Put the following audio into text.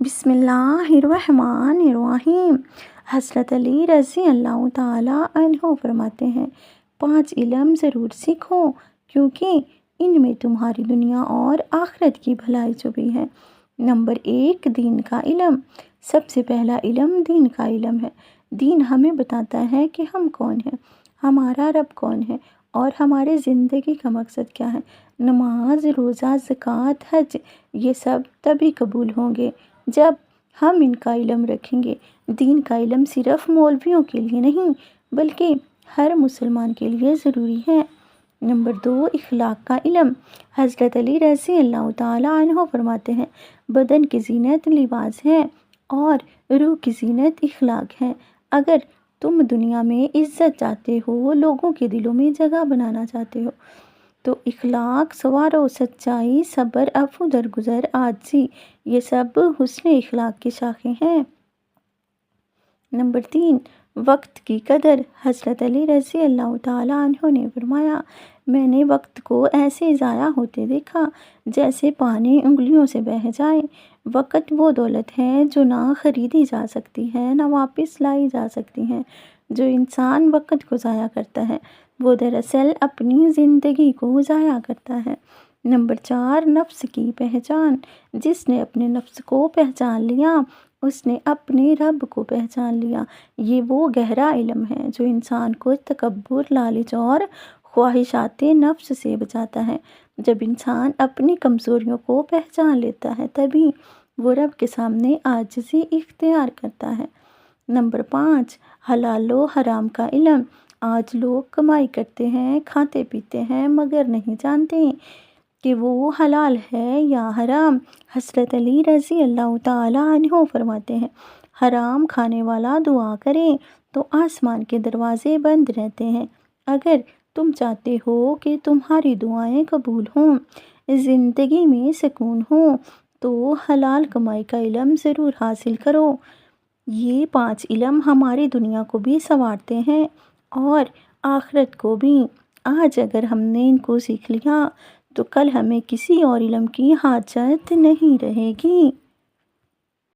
بسم اللہ الرحمن الرحیم۔ حضرت علی رضی اللہ تعالیٰ عنہ فرماتے ہیں 5 علم ضرور سیکھو کیونکہ ان میں تمہاری دنیا اور آخرت کی بھلائی چھپی ہے۔ نمبر 1، دین کا علم۔ سب سے پہلا علم دین کا علم ہے۔ دین ہمیں بتاتا ہے کہ ہم کون ہیں، ہمارا رب کون ہے اور ہمارے زندگی کا مقصد کیا ہے۔ نماز، روزہ، زکوٰۃ، حج، یہ سب تبھی قبول ہوں گے جب ہم ان کا علم رکھیں گے۔ دین کا علم صرف مولویوں کے لیے نہیں بلکہ ہر مسلمان کے لیے ضروری ہے۔ نمبر 2، اخلاق کا علم۔ حضرت علی رضی اللہ تعالیٰ عنہ فرماتے ہیں بدن کی زینت لباس ہے اور روح کی زینت اخلاق ہے۔ اگر تم دنیا میں عزت چاہتے ہو، لوگوں کے دلوں میں جگہ بنانا چاہتے ہو تو اخلاق سنوارو۔ سچائی، صبر، عفو، درگزر، عاجزی، یہ سب حسن اخلاق کی شاخیں ہیں۔ نمبر 3، وقت کی قدر۔ حضرت علی رضی اللہ تعالیٰ عنہ نے فرمایا میں نے وقت کو ایسے ضائع ہوتے دیکھا جیسے پانی انگلیوں سے بہہ جائے۔ وقت وہ دولت ہے جو نہ خریدی جا سکتی ہے نہ واپس لائی جا سکتی ہے۔ جو انسان وقت کو ضائع کرتا ہے وہ دراصل اپنی زندگی کو ضائع کرتا ہے۔ نمبر 4، نفس کی پہچان۔ جس نے اپنے نفس کو پہچان لیا اس نے اپنے رب کو پہچان لیا۔ یہ وہ گہرا علم ہے جو انسان کو تکبر، لالچ اور خواہشات نفس سے بچاتا ہے۔ جب انسان اپنی کمزوریوں کو پہچان لیتا ہے تبھی وہ رب کے سامنے عاجزی اختیار کرتا ہے۔ نمبر 5، حلال و حرام کا علم۔ آج لوگ کمائی کرتے ہیں، کھاتے پیتے ہیں مگر نہیں جانتے کہ وہ حلال ہے یا حرام۔ حضرت علی رضی اللہ تعالیٰ عنہ فرماتے ہیں حرام کھانے والا دعا کرے تو آسمان کے دروازے بند رہتے ہیں۔ اگر تم چاہتے ہو کہ تمہاری دعائیں قبول ہوں، زندگی میں سکون ہو تو حلال کمائی کا علم ضرور حاصل کرو۔ یہ 5 علم ہماری دنیا کو بھی سنوارتے ہیں اور آخرت کو بھی۔ آج اگر ہم نے ان کو سیکھ لیا تو کل ہمیں کسی اور علم کی حاجت نہیں رہے گی۔